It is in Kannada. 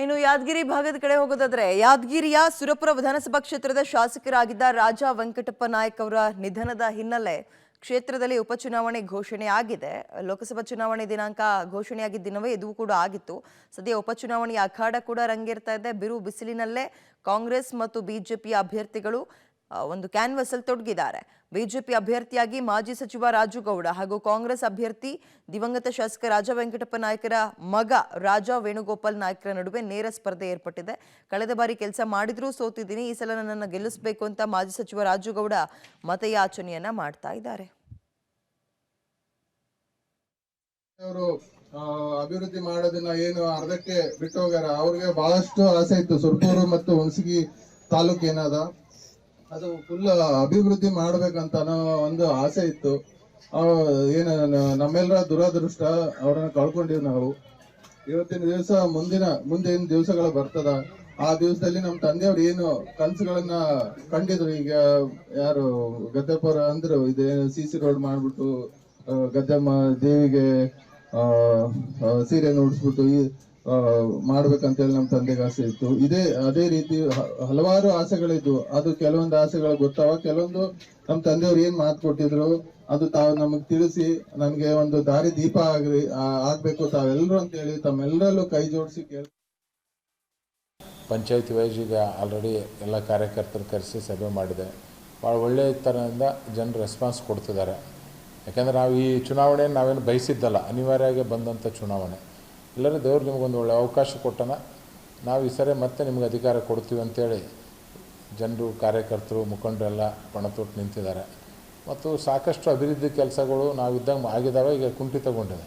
ಇನ್ನು ಯಾದಗಿರಿ ಭಾಗದ ಕಡೆ ಹೋಗೋದಾದ್ರೆ ಯಾದಗಿರಿಯ ಸುರಪುರ ವಿಧಾನಸಭಾ ಕ್ಷೇತ್ರದ ಶಾಸಕರಾಗಿದ್ದ ರಾಜಾ ವೆಂಕಟಪ್ಪ ನಾಯಕ್ ಅವರ ನಿಧನದ ಹಿನ್ನೆಲೆ ಕ್ಷೇತ್ರದಲ್ಲಿ ಉಪಚುನಾವಣೆ ಘೋಷಣೆ ಆಗಿದೆ. ಲೋಕಸಭಾ ಚುನಾವಣೆ ದಿನಾಂಕ ಘೋಷಣೆಯಾಗಿದ್ದ ದಿನವೇ ಇದು ಕೂಡ ಆಗಿತ್ತು. ಸದ್ಯ ಉಪಚುನಾವಣೆಯ ಅಖಾಡ ಕೂಡ ರಂಗೇರ್ತಾ ಇದೆ. ಬಿರು ಬಿಸಿಲಿನಲ್ಲೇ ಕಾಂಗ್ರೆಸ್ ಮತ್ತು ಬಿಜೆಪಿ ಅಭ್ಯರ್ಥಿಗಳು ಒಂದು ಕ್ಯಾನ್ವಸ್ ಅಲ್ಲಿ ತೊಡಗಿದ್ದಾರೆ. ಬಿಜೆಪಿ ಅಭ್ಯರ್ಥಿಯಾಗಿ ಮಾಜಿ ಸಚಿವ ರಾಜು ಗೌಡ ಹಾಗೂ ಕಾಂಗ್ರೆಸ್ ಅಭ್ಯರ್ಥಿ ದಿವಂಗತ ಶಾಸಕ ರಾಜಾ ವೆಂಕಟಪ್ಪ ನಾಯಕರ ಮಗ ರಾಜಾ ವೇಣುಗೋಪಾಲ್ ನಾಯಕರ ನಡುವೆ ನೇರ ಸ್ಪರ್ಧೆ ಏರ್ಪಟ್ಟಿದೆ. ಕಳೆದ ಬಾರಿ ಕೆಲಸ ಮಾಡಿದ್ರೂ ಸೋತಿದ್ದೀನಿ, ಈ ಸಲ ನನ್ನನ್ನು ಗೆಲ್ಲಿಸಬೇಕು ಅಂತ ಮಾಜಿ ಸಚಿವ ರಾಜು ಗೌಡ ಮತಯಾಚನೆಯನ್ನ ಮಾಡ್ತಾ ಇದ್ದಾರೆ. ಅಭಿವೃದ್ಧಿ ಮಾಡೋದನ್ನ ಏನು ಅರ್ಧಕ್ಕೆ ಬಿಟ್ಟು ಹೋಗ್ಯಾರ. ಅವ್ರಿಗೆ ಬಹಳಷ್ಟು ಆಸೆ ಇತ್ತು ಸುರಪುರ ಮತ್ತು ಹುಣಸಗಿ ತಾಲೂಕು ಏನದ ಅದು ಫುಲ್ ಅಭಿವೃದ್ಧಿ ಮಾಡ್ಬೇಕಂತ ಒಂದು ಆಸೆ ಇತ್ತು. ಏನು ನಮ್ಮೆಲ್ಲರ ದುರದೃಷ್ಟ, ಅವ್ರನ್ನ ಕಳ್ಕೊಂಡಿವ್ ನಾವು. ಇವತ್ತಿನ ದಿವಸ ಮುಂದೇನು ದಿವಸಗಳು ಬರ್ತದ, ಆ ದಿವಸದಲ್ಲಿ ನಮ್ಮ ತಂದೆಯವ್ರು ಏನು ಕನಸುಗಳನ್ನ ಕಂಡಿದ್ರು. ಈಗ ಯಾರು ಗದ್ದೆಪುರ ಅಂದ್ರು, ಇದೇ CC ರೋಡ್ ಮಾಡ್ಬಿಟ್ಟು ಗದ್ದೆಮ್ಮ ದೇವಿಗೆ ಸೀರೆ ನೋಡಿಸ್ಬಿಟ್ಟು ಮಾಡ್ಬೇಕಂತ ಹೇಳಿ ನಮ್ಮ ತಂದೆಗೆ ಆಸೆ ಇತ್ತು. ಅದೇ ರೀತಿ ಹಲವಾರು ಆಸೆಗಳಿದ್ವು. ಅದು ಕೆಲವೊಂದು ಆಸೆಗಳು ಗೊತ್ತಾವ, ಕೆಲವೊಂದು ನಮ್ಮ ತಂದೆಯವ್ರು ಏನ್ ಮಾತು ಕೊಟ್ಟಿದ್ರು ಅದು ತಾವು ನಮಗ್ ತಿಳಿಸಿ ನಮ್ಗೆ ಒಂದು ದಾರಿ ದೀಪ ಆಗ್ಬೇಕು ತಾವೆಲ್ಲರೂ ಅಂತ ಹೇಳಿ ತಮ್ಮೆಲ್ಲರಲ್ಲೂ ಕೈ ಜೋಡಿಸಿ ಪಂಚಾಯತಿ ವೈಸ್ ಈಗ ಆಲ್ರೆಡಿ ಎಲ್ಲ ಕಾರ್ಯಕರ್ತರು ಕರೆಸಿ ಸಭೆ ಮಾಡಿದೆ. ಭಾಳ ಒಳ್ಳೆಯ ಥರದಿಂದ ಜನರು ರೆಸ್ಪಾನ್ಸ್ ಕೊಡ್ತಿದ್ದಾರೆ. ಯಾಕೆಂದರೆ ನಾವು ಈ ಚುನಾವಣೆ ನಾವೇನು ಬಯಸಿದ್ದಲ್ಲ, ಅನಿವಾರ್ಯವಾಗಿ ಬಂದಂಥ ಚುನಾವಣೆ. ಎಲ್ಲರೂ ದೇವ್ರು ನಿಮಗೊಂದು ಒಳ್ಳೆಯ ಅವಕಾಶ ಕೊಟ್ಟನ, ನಾವು ಈ ಸರಿ ಮತ್ತೆ ನಿಮ್ಗೆ ಅಧಿಕಾರ ಕೊಡ್ತೀವಿ ಅಂತೇಳಿ ಜನರು, ಕಾರ್ಯಕರ್ತರು, ಮುಖಂಡರೆಲ್ಲ ಪಣತೊಟ್ಟು ನಿಂತಿದ್ದಾರೆ. ಮತ್ತು ಸಾಕಷ್ಟು ಅಭಿವೃದ್ಧಿ ಕೆಲಸಗಳು ನಾವಿದ್ದಂಗೆ ಆಗಿದ್ದಾವೆ, ಈಗ ಕುಂಠಿತಗೊಂಡಿದೆ.